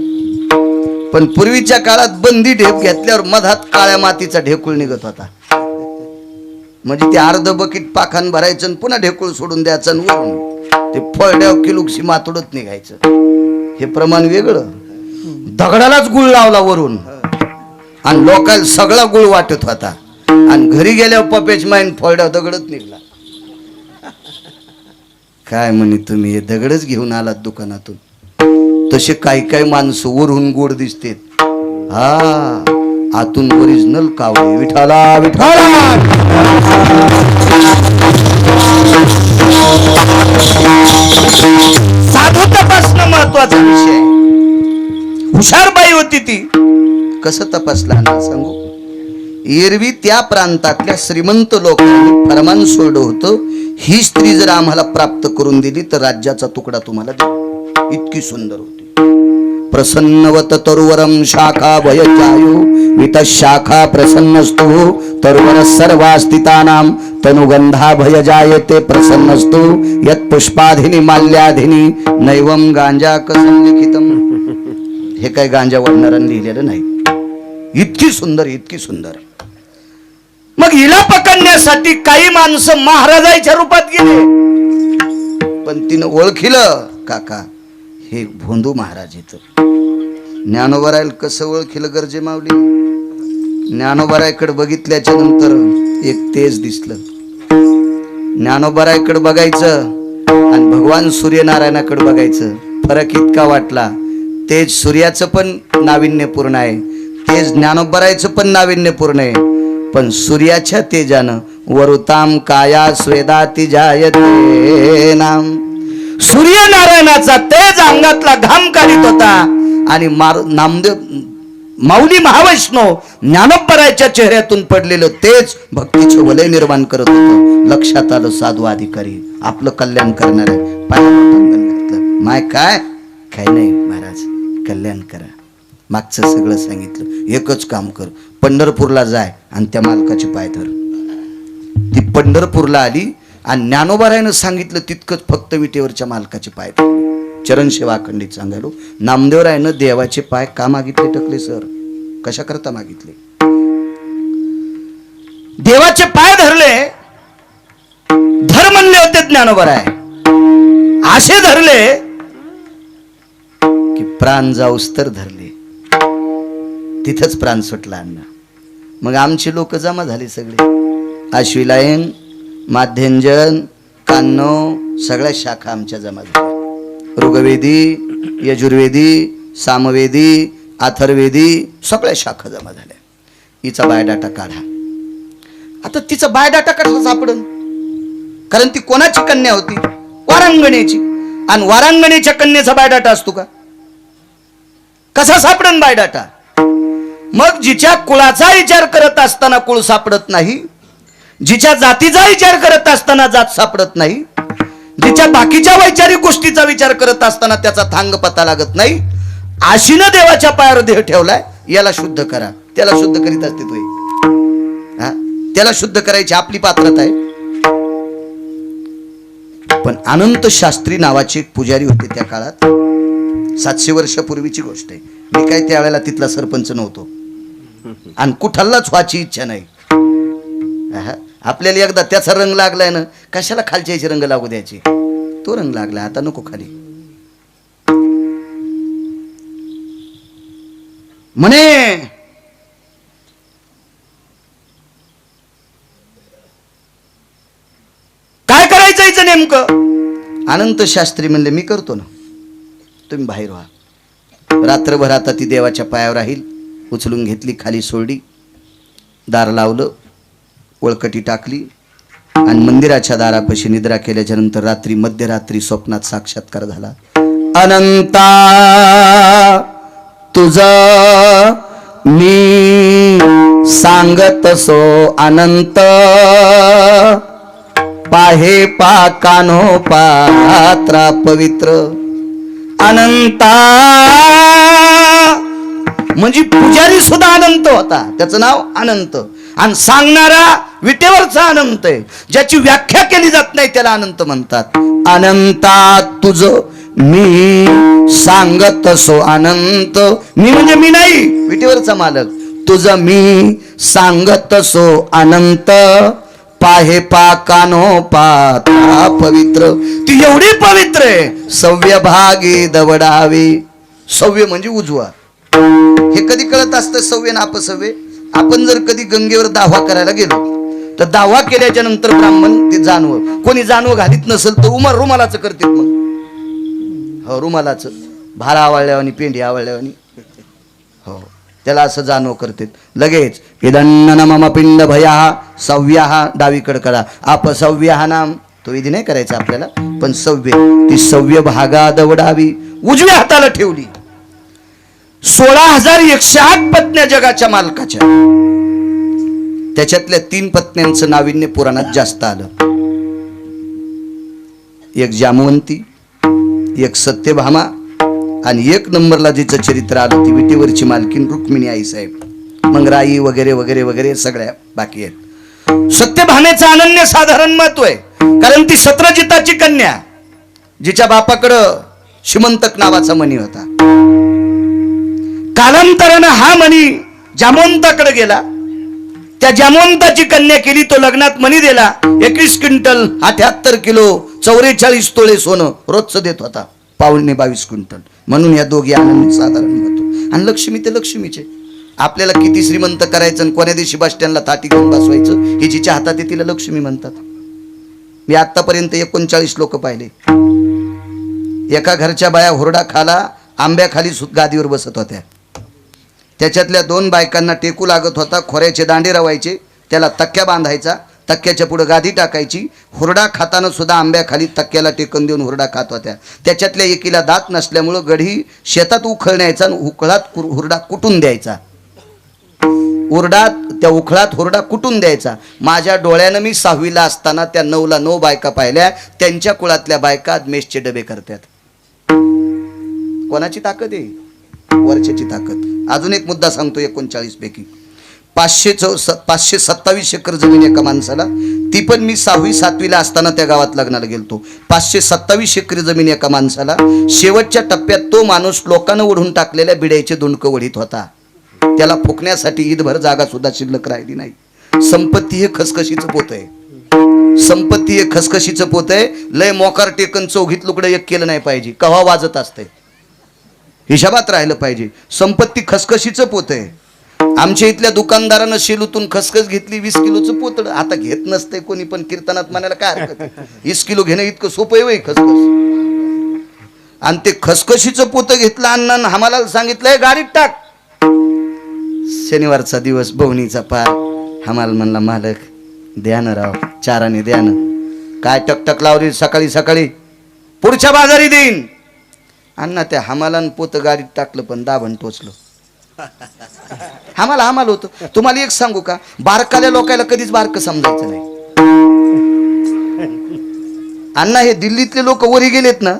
पण पूर्वीच्या काळात बंदी ढेप घेतल्यावर मधात काळ्या मातीचा ढेकूळ निघत होता. म्हणजे ते अर्ध बकीट पाखान भरायचं आणि पुन्हा ढेकूळ सोडून द्यायचं आणि वरून ते फळड्याव किलुक्षी मातोडत निघायचं. हे प्रमाण वेगळं. दगडालाच गुळ लावला वरून आणि लोकांना सगळा गुळ वाटत होता आणि घरी गेल्यावर पपेच माईन फळड्याव दगडच निघला. काय म्हणे तुम्ही हे दगडच घेऊन आलात दुकानातून. तसे काही काही माणसं वरून गोड दिसतेत, हा आतून ओरिजिनल कावळे. विठाला विठाला. साधू तपासणं महत्वाचा विषय. हुशार बाई होती ती. कसं तपासला ना सांगू. एरवी त्या प्रांतातल्या श्रीमंत लोकांनी फरमान सोडलं होतं, ही स्त्री जर आम्हाला प्राप्त करून दिली तर राज्याचा तुकडा तुम्हाला देऊ. इतकी सुंदर होती. प्रसन्नवत तरुवरम शाखा भयजायु वित शाखा प्रसन्नस्तु तरुवर सर्वास्थितानां तनुगंधा भयजायते प्रसन्नस्तु यत् पुष्पाधिनी माल्याधिनी नैवम गांजा कसं लिखितम. हे काय गांजा वडणाऱ्यांनी लिहिलेलं नाही. इतकी सुंदर, इतकी सुंदर. मग हिला पकडण्यासाठी काही माणसं महाराजाच्या रूपात गेले, पण तिनं ओळखिलं काका हे भोंदू महाराज येत. ज्ञानोबरायला कसं ओळखिलं गरजे मावली. ज्ञानोबरायकडे बघितल्याच्या नंतर एक तेज दिसलं. ज्ञानोबरायकडे बघायचं आणि भगवान सूर्यनारायणाकडे बघायचं. फरक इतका वाटला. तेज सूर्याचं पण नाविन्यपूर्ण आहे, तेज ज्ञानोबरायचं पण नाविन्यपूर्ण आहे. पण सूर्याच्या तेजानं वरुताम काया स्वेदाती जायते नाम. सूर्यनारायणाचा तेज अंगातला घाम काढीत होता आणि नामदेव माऊली महावैष्णव ज्ञानोबरायच्या चेहऱ्यातून पडलेलं तेज भक्तीचे वलय निर्माण करत होतं. लक्षात आलं साधू अधिकारी आपलं कल्याण करणार आहे. पाया माय काय काय नाही महाराज, कल्याण करा. मागचं सगळं सांगितलं. एकच काम कर, पंढरपूरला जाय आणि त्या मालकाचे पाय धर. ती पंढरपूरला आली आणि ज्ञानोबरायनं सांगितलं तितकंच फक्त विटेवरच्या मालकाचे पाय धरले. चरण सेवा अखंडित सांगायलो. नामदेवरायनं देवाचे पाय का मागितले टकले सर? कशा करता मागितले? देवाचे पाय धरले. धर म्हणले होते ज्ञानोबराय, असे धरले की प्राण जाऊस तर धरले. तिथंच प्राण सुटला अण्णा. मग आमची लोक जमा झाली सगळे. आश्विलायन, माध्यंजन, कान्नो सगळ्या शाखा आमच्या जमा झाल्या. ऋग्वेदी, यजुर्वेदी, सामवेदी, अथर्वेदी सगळ्या शाखा जमा झाल्या. हिचा बायोडाटा काढा. आता तिचा बायोडाटा कसा सापडन? कारण ती कोणाची कन्या होती? वारांगणेची. आणि वारांगणीच्या कन्येचा बायडाटा असतो का? कसा सापडन बायडाटा? मग जिच्या कुळाचा विचार करत असताना कुळ सापडत नाही, जिच्या जातीचा विचार करत असताना जात सापडत नाही, जिच्या बाकीच्या वैचारिक गोष्टीचा विचार करत असताना त्याचा थांग पता लागत नाही, आशीनं देवाच्या पायावर देह ठेवलाय. याला शुद्ध करा. त्याला शुद्ध करीत असते तू. त्याला शुद्ध करायची आपली पात्रता आहे. पण अनंत शास्त्री नावाचे एक पुजारी होते त्या काळात. 700 वर्षापूर्वीची गोष्ट आहे. मी काय त्यावेळेला तिथला सरपंच नव्हतो आणि कुठालाच व्हायची इच्छा नाही. आपल्याला एकदा त्याचा रंग लागलाय ना, कशाला खालच्या याचे रंग लागू द्यायचे? तो रंग लागला, आता नको खाली. म्हणे काय करायचं याचं नेमकं? अनंत शास्त्री म्हणले मी करतो ना, तुम्ही बाहेर व्हा. रात्रभर आता ती देवाच्या पायावर राहील. उचलून घेतली, खाली सोडली, दार लावलं, वळकटी टाकली आणि मंदिराच्या दारापाशी निद्रा केल्याच्या नंतर रात्री मध्यरात्री स्वप्नात साक्षात्कार झाला. अनंता तुझ मी सांगत सो अनंत, पाहे पाकानो पात्रा पवित्र. अनंता म्हणजे पुजारी सुद्धा अनंत होता. त्याचं नाव अनंत. आणि सांगणारा विटेवरचा अनंत आहे. ज्याची व्याख्या केली जात नाही त्याला अनंत म्हणतात. अनंता तुझ मी सांगत सो अनंत. मी म्हणजे मी नाही, विटेवरचा मालक. तुझ मी सांगत सो अनंत, पाहे पाकानो पात्रा पवित्र. ती एवढी पवित्र आहे, सव्य भागी दवडावे. सव्य म्हणजे उजवा. हे कधी कळत असतं सव्य ना अपसव्य? आपण जर कधी गंगेवर दावा करायला गेलो तर दावा केल्याच्या नंतर ब्राह्मण ते जानवं, कोणी जानवं घालीत नसेल तर रुमालाचं करते. मग हो, रुमालाचं भाला आवळल्यावानी, पेंडी आवळल्यावानी, हो त्याला असं जानव करते. लगेच इदन्न मम पिंड भया सव्या, डावीकडे करा. अपसव्या नाम, तो विधी नाही करायचा आपल्याला, पण सव्य, ती सव्य भागा दवडावी. उजव्या हाताला ठेवली. 16,108 पत्न्या जगाच्या मालकाच्या. त्याच्यातल्या 3 पत्न्यांचं नाविन्य पुराणात जास्त आलं. एक जामवंती, एक सत्यभामा आणि 1 नंबरला जिचं चरित्र आलं ती विटेवरची मालकीन रुक्मिणी आई साहेब. मग राई वगैरे वगैरे वगैरे सगळ्या बाकी आहेत. सत्यभामेचं अनन्य साधारण महत्व आहे, कारण ती सत्रजिताची कन्या, जिच्या बापाकडं शिमंतक नावाचा मणी होता. कालांतरानं हा मणी जामवंताकडे गेला. त्या जामवंताची कन्या केली, तो लग्नात मणी दिला. 21 क्विंटल 78 किलो 44 तोळे सोनं रोजचं देत होता. 22 क्विंटल. म्हणून या दोघी अनन्य साधारण महत्व. आणि लक्ष्मी ते लक्ष्मीचे. आपल्याला किती श्रीमंत करायचं आणि कोण्या दिवशी बस स्टँडला थाटी घेऊन बसवायचं, हे जिच्या हातात आहे तिला लक्ष्मी म्हणतात. मी आतापर्यंत 39 लोक पाहिले. एका घरच्या बाया हुरडा खाला आंब्याखाली गादीवर बसत होत्या. त्याच्यातल्या 2 बायकांना टेकू लागत होता. खोऱ्याचे दांडे रवायचे, त्याला तक्क्या बांधायचा, तक्क्याच्या पुढे गादी टाकायची. हुरडा खाताना सुद्धा आंब्याखाली तक्क्याला टेकन देऊन हुरडा खात होत्या. त्याच्यातल्या एकीला दात नसल्यामुळं गढी शेतात उखळण्याचा आणि उखळात हुरडा कुटून द्यायचा. त्या उखळात हुरडा कुटून द्यायचा. माझ्या डोळ्यानं मी 6वीला असताना त्या 9ला 9 बायका पाहिल्या. त्यांच्या कुळातल्या बायका मेसचे डबे करतात. कोणाची ताकद आहे? वर्षाची ताकद. अजून एक मुद्दा सांगतो. 39 पैकी 527 एकर जमीन एका माणसाला. ती पण मी 6वी 7वीला असताना त्या गावात लग्नाला गेलतो. 527 एकर जमीन एका माणसाला. शेवटच्या टप्प्यात तो माणूस लोकांना ओढून टाकलेल्या बिड्याचे दुंडकं वढीत होता. त्याला फुकण्यासाठी ईदभर जागा सुद्धा शिल्लक राहिली नाही. संपत्ती हे खसखशीचं पोत आहे. संपत्ती हे खसखशीचं पोत आहे. लय मोकार टेकन चौघीत लुकडं एक केलं नाही पाहिजे. कव्हा वाजत असतंय, हिशाबात राहिलं पाहिजे. संपत्ती खसखशीचं पोत आहे. आमच्या इथल्या दुकानदारानं शेलूतून खसखस घेतली 20 किलोचं पोतड. आता घेत नसतंय कोणी, पण कीर्तनात म्हणायला काय हरकत आहे? 20 किलो घेणं इतकं सोपं आहे खसखस. आणि ते खसखशीचं पोतं घेतलं. अण्णांना आम्हाला सांगितलंय गाडीत टाक. शनिवारचा दिवस, बवणीचा पार. आम्हाला म्हणला मालक द्या ना राव, चाराने द्या ना. काय टकटक लावली सकाळी सकाळी. पुढच्या बाजारी देईन. अण्णा त्या हमालान पोत गाडीत टाकलं पण दाभण टोचलं. हमाला होतं. तुम्हाला एक सांगू का, बारकाल्या लोकायला कधीच बारकं समजायचं नाही. अण्णा हे दिल्लीतले लोक वरी गेलेत ना,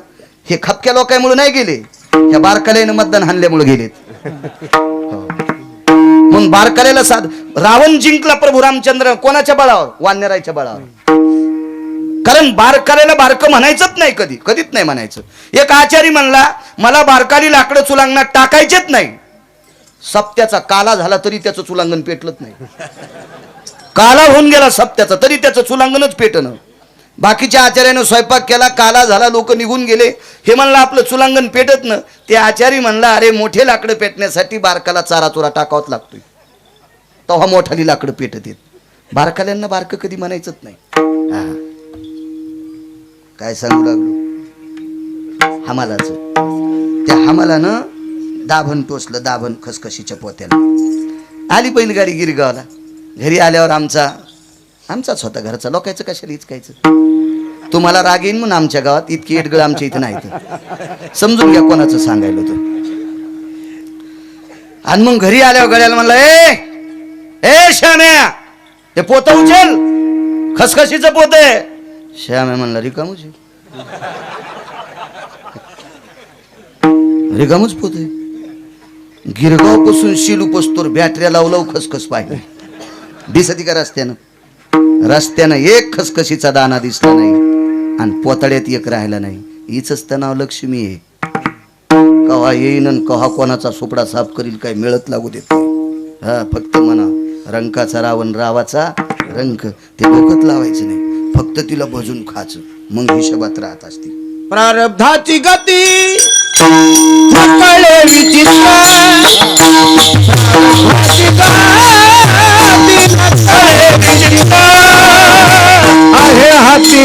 हे खपक्या लोकांमुळे नाही गेले, ह्या बारकाल्यानं मतदान हाणल्यामुळे गेलेत. म्हणून बारकाल्याला साध रावण जिंकला प्रभू रामचंद्र कोणाच्या बळावर? वानराच्या बळावर. कारण बारकाल्याला बारकं म्हणायचंच नाही, कधीच नाही म्हणायचं. एक आचारी म्हणला, मला बारकाली लाकडं चुलांगणात टाकायचेच नाही. सप्त्याचा काला झाला तरी त्याचं चुलांगण पेटलंच नाही. काला होऊन गेला सप्त्याचा तरी त्याचं चुलांगणच पेटणं. बाकीच्या आचार्यानं स्वयंपाक केला, काला झाला, लोक निघून गेले. हे म्हणलं आपलं चुलांगण पेटत न. ते आचारी म्हणला, अरे मोठे लाकडं पेटण्यासाठी बारकाला चारा चुरा टाकावाच लागतोय, तेव्हा मोठाली लाकडं पेटत येत. बारकाल्यांना बारकं कधी म्हणायचंच नाही. काय सांगू लागलो? हमालाच त्या हमालानं दाभण टोचलं, दाभण खसखशीच्या पोत्याला. आली बैलगाडी गिरगावला. घरी आल्यावर आमचाच होता घरचा. लोकांचं कशाला हिचकायचं? तुम्हाला राग येईन म्हणून आमच्या गावात इतकी एडगळ आमच्या इथं नाही. समजून घ्या कोणाचं सांगायला होतं. आणि मग घरी आल्यावर गड्याला म्हणलं, ए श्याम्या, ते पोत उचल, खसखशीचं पोत आहे. श्याम्या म्हणला, रिकामच पोत आहे. गिरगाव पासून शिलू पस्तोर बॅटऱ्या लावलाव खसखस पाहिजे. दिसती का रस्त्यानं एक खसखशीचा दाना दिसला नाही आणि पोतड्यात एक राहिला नाही. हीच नाव लक्ष्मी आहे. कव्हा येईन आणि कव्हा कोणाचा सुपडा साफ करील काय मिळत लागू देत नाही. फक्त म्हणा रंकाचा रावण रावाचा रंक, ते डोकत लावायचं नाही, फक्त तिला भजून खायचं, मग हिशोबात राहत असते. प्रारब्धाची गती कळे विचित्र, आहे हाती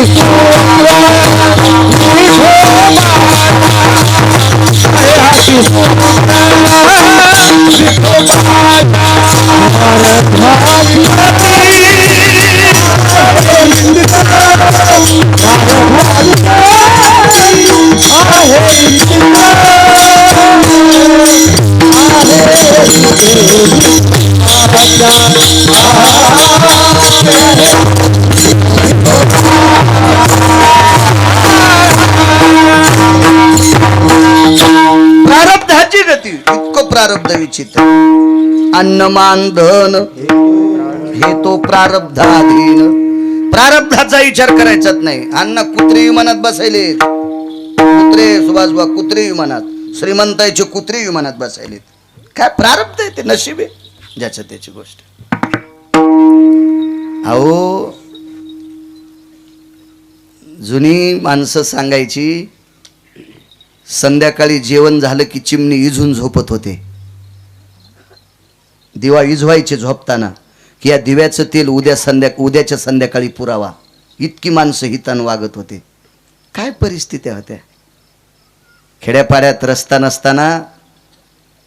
प्रारब्धाची गती, इतकं प्रारब्ध विचित्र. अन्नमान धन हे तो प्रारब्धाधीन. प्रारब्धाचा विचार करायचाच नाही. अन्न कुत्रे विमानात बसायले, कुत्रे सुभाषबा कुत्रे विमानात, श्रीमंताचे कुत्रे विमानात बसायलेत. काय प्रारब्ध आहे? ते नशीब आहे ज्याचं त्याची गोष्ट. अहो जुनी माणसं सांगायची, संध्याकाळी जेवण झालं की चिमणी इजून झोपत होते. दिवा इजवायचे झोपताना की या दिव्याचं तेल उद्याच्या संध्याकाळी पुरावा. इतकी माणसं हितान वागत होते. काय परिस्थित्या होत्या. खेड्यापाड्यात रस्ता नसताना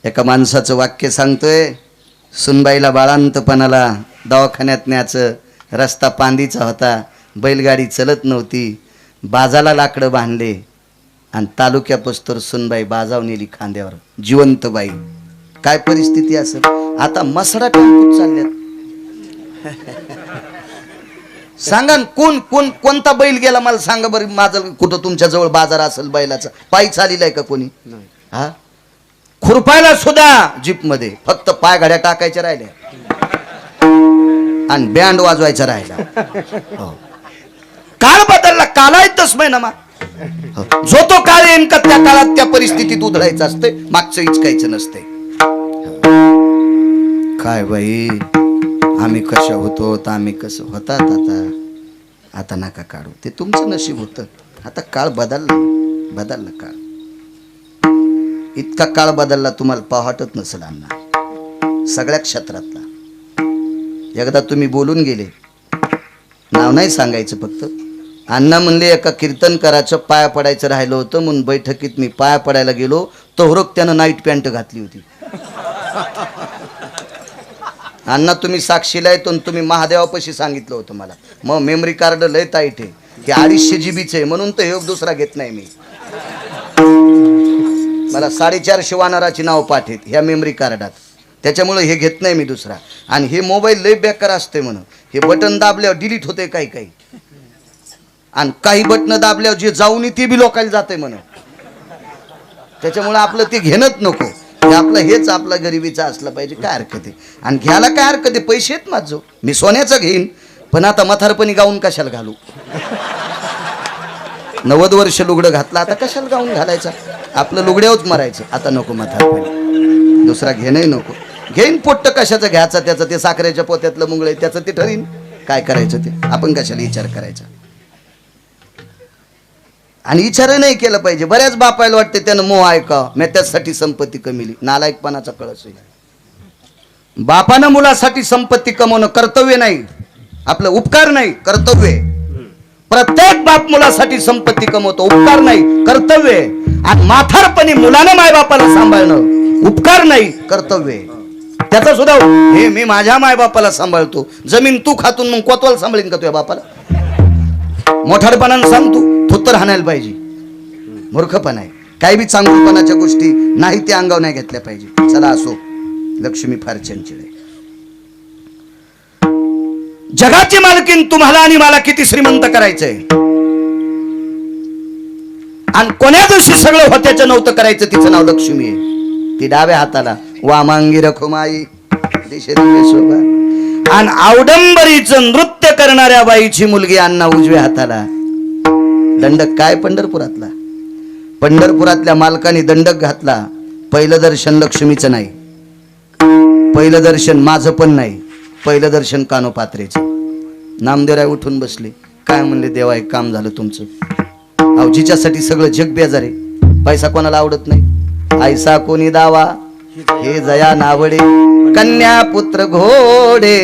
एका माणसाचं वाक्य सांगतोय, सुनबाईला बाळांतपणाला दवाखान्यात न्यायचं, रस्ता पांदीचा होता, बैलगाडी चलत नव्हती, बाजाला लाकडं बांधले आणि तालुक्या पस्तोर सुनबाई बाजाव नेली खांद्यावर, जिवंत बाई. काय परिस्थिती असेल. आता मसडा टेम्पूत चालल्यात. सांगा कोणता बैल गेला मला सांगा बरं. माझं कुठं तुमच्या जवळ बाजार असेल बैलाचा? पायी चालीलाय का कोणी? हा, खुरपायला सुद्धा जीप मध्ये फक्त पाय घड्या टाकायच्या राहिल्या आणि बँड वाजवायचा राहिला. काळ बदलला, कालाय तस्मै नमा. जो तो काळ येईन का त्या काळात त्या परिस्थितीत उधळायचं असते, मागचं इचकायचं नसते. काय बाई, आम्ही कशा होतो, आम्ही कसं होतात. आता नका काढू, ते तुमचं नशीब होतं. आता काळ बदलला काळ. इतका काळ बदलला तुम्हाला पाहतच नसेल अण्णा, सगळ्या क्षेत्रातला. एकदा तुम्ही बोलून गेले, नाव नाही सांगायचं, फक्त अण्णा म्हणले एका कीर्तनकाराचं पाया पडायचं राहिलं होतं म्हणून बैठकीत मी पाया पडायला गेलो, तोहरक त्यानं नाईट पॅन्ट घातली होती. अण्णा तुम्ही साक्षीला येतो, तुम्ही महादेवापाशी सांगितलं होतं मला. मग मेमरी कार्ड लय ताईट आहे. हे 250 GB आहे म्हणून तर योग दुसरा घेत नाही मी. मला 450 वानराची नाव पाठेत ह्या मेमरी कार्डात, त्याच्यामुळे हे घेत नाही मी दुसरा. आणि हे मोबाईल लय बेकार असते म्हणून, हे बटन दाबल्यावर डिलीट होते काही काही, आणि काही बटन दाबल्यावर जे जाऊन ते बी लोकांना जाते म्हणून. त्याच्यामुळे आपलं ते घेणंच नको. हे आपलं हेच आपला गरिबीचा असलं पाहिजे. काय हरकत आहे, आणि घ्यायला काय हरकत आहे, पैसे आहेत माझं, मी सोन्याचं घेईन. पण आता म्हातारपणी गाऊन कशाला घालू? 90 वर्ष लुगडं घातलं, आता कशाला गाऊन घालायचा? आपलं लुगड्यावरच मरायचं. आता नको म्हातारपणी, दुसरा घेणंही नको. घेईन पोट्ट कशाचं घ्यायचं, त्याचं ते साखरेच्या पोत्यातलं मुंगळे त्याचं ते ठरीन काय करायचं ते. आपण कशाला विचार करायचा? आणि विचार नाही केलं पाहिजे. बऱ्याच बापायला वाटते त्यानं मोह ऐका मी त्यासाठी संपत्ती कमीली. नालायकपणाचा कळस आहे. बापानं मुलासाठी संपत्ती कमवणं कर्तव्य नाही, आपलं उपकार नाही, कर्तव्य. प्रत्येक बाप मुलासाठी संपत्ती कमवतो, उपकार नाही, कर्तव्य. आणि म्हातारपणी मुलानं मायबापाला सांभाळणं उपकार नाही, कर्तव्य. त्याचा सुद्धा हे मी माझ्या मायबापाला सांभाळतो, जमीन तू खातून मग कोतवाल सांभाळीन का तुझ्या बापाला? मोठाडपणानं सांगतो, थोत्तर हाणायला पाहिजे. मूर्खपणा आहे. काही बी चांगुलपणाच्या गोष्टी नाही ते अंगावर नाही घेतल्या पाहिजे. चला असो, लक्ष्मी फार चंचल आहे. जगाची मालकीन तुम्हाला आणि मला किती श्रीमंत करायचंय, आणि कोण्या दिवशी सगळं होत्याचं नव्हतं करायचं, तिचं नाव लक्ष्मी आहे. ती डाव्या हाताला वामांगी रखुमाई दिशेने शोभा, आणि आवडंबरीचं नृत्य करणाऱ्या बाईची मुलगी अण्णा उजव्या हाताला. दंडक काय पंढरपुरातला, पंढरपुरातल्या मालकाने दंडक घातला. पहिलं दर्शन लक्ष्मीचं नाही, पहिलं दर्शन माझं पण नाही, पहिलं दर्शन कानोपात्रेचं. नामदेवराय उठून बसले. काय म्हणले, देवा एक काम झालं तुमचं. अहो जिच्यासाठी सगळं जग बेजार आहे, पैसा कोणाला आवडत नाही. ऐसा कोणी दावा हे जया नावडे, कन्या पुत्र घोडे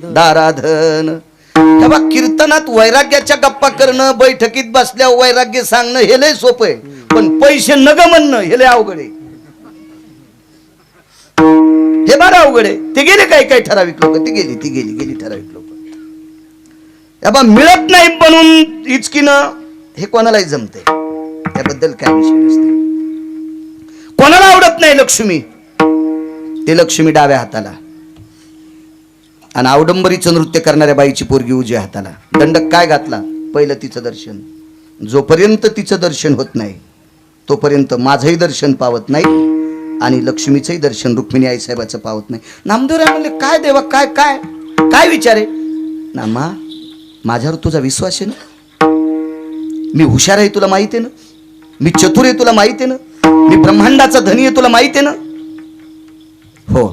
दाराधन. तेव्हा कीर्तनात वैराग्याच्या गप्पा करणं, बैठकीत बसल्यावर वैराग्य सांगणं हे लय सोपं आहे, पण पैसे नग म्हणणं हे लय अवघड आहे. हे बरं अवघड आहे. ते गेले काही काही ठराविक लोक, ती गेली ठराविक लोक. तेव्हा मिळत नाही म्हणून इचकीनं हे कोणालाही जमते, त्याबद्दल काय विषय नसते. कोणाला आवडत नाही लक्ष्मी, ते लक्ष्मी डाव्या हाताला, आणि आवडंबरीचं नृत्य करणाऱ्या बाईची पोरगी उजव्या हाताला. दंडक काय घातला, पहिलं तिचं दर्शन. जोपर्यंत तिचं दर्शन होत नाही तोपर्यंत माझंही दर्शन पावत नाही, आणि लक्ष्मीचंही दर्शन रुक्मिणी आईसाहेबाचं पावत नाही. नामदेवराय म्हणले, काय देवा, काय काय काय विचार आहे? नामा, माझ्यावर तुझा विश्वास आहे ना? मी हुशार आहे तुला माहिती आहे ना? मी चतुर आहे तुला माहिती आहे ना? मी ब्रह्मांडाचा धनी आहे तुला माहिती आहे ना? हो,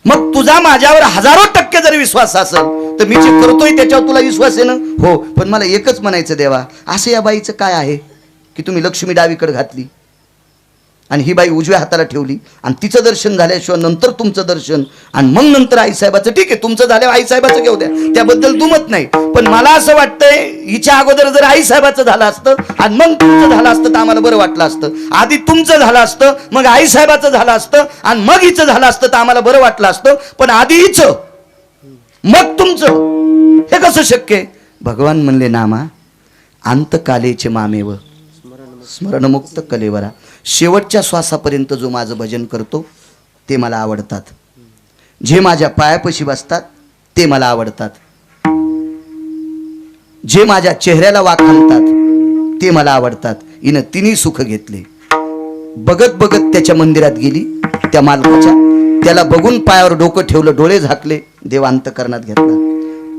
मग तुझा माझ्यावर 1000% जरी विश्वास असेल तर मी जे करतोय त्याच्यावर तुला विश्वास आहे ना? हो, पण मला एकच म्हणायचं देवा, असं या बाईचं काय आहे की तुम्ही लक्ष्मी डावीकडे घातली आणि ही बाई उजव्या हाताला ठेवली, आणि तिचं दर्शन झाल्याशिवाय नंतर तुमचं दर्शन, आणि मग नंतर आईसाहेबाचं. ठीक आहे, तुमचं झाल्यावर आईसाहेबाचं घेऊ द्या, त्याबद्दल दुमत नाही. पण मला असं वाटतंय हिच्या अगोदर जर आईसाहेबाचं झालं असतं आणि मग तुमचं झालं असतं तर आम्हाला बरं वाटलं असतं. आधी तुमचं झालं असतं, मग आईसाहेबाचं झालं असतं, आणि मग हिचं झालं असतं तर आम्हाला बरं वाटलं असतं. पण आधी हिचं मग तुमचं, हे कसं शक्य आहे? भगवान म्हणले, नामा अंतकालेचे मामेव स्मरणमुक्त कलेवरा. शेवटच्या श्वासापर्यंत जो माझं भजन करतो ते मला आवडतात, जे माझ्या पायापाशी बसतात ते मला आवडतात, जे माझ्या चेहऱ्याला वाखाणतात ते मला आवडतात. हिनं तिन्ही सुख घेतले. बघत बघत त्याच्या मंदिरात गेली, त्या मालकाच्या. त्याला बघून पायावर डोकं ठेवलं, डोळे झाकले, देव अंतकरणात घेतला.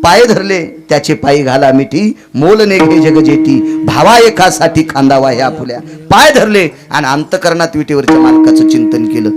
पाय धरले, त्याचे पायी घाला मिठी, मोल नेघे जग जेती, भावा एकासाठी खांदावा ह्या फुल्या. पाय धरले आणि अंतकरणात विटेवरच्या मालकाचं चिंतन केलं.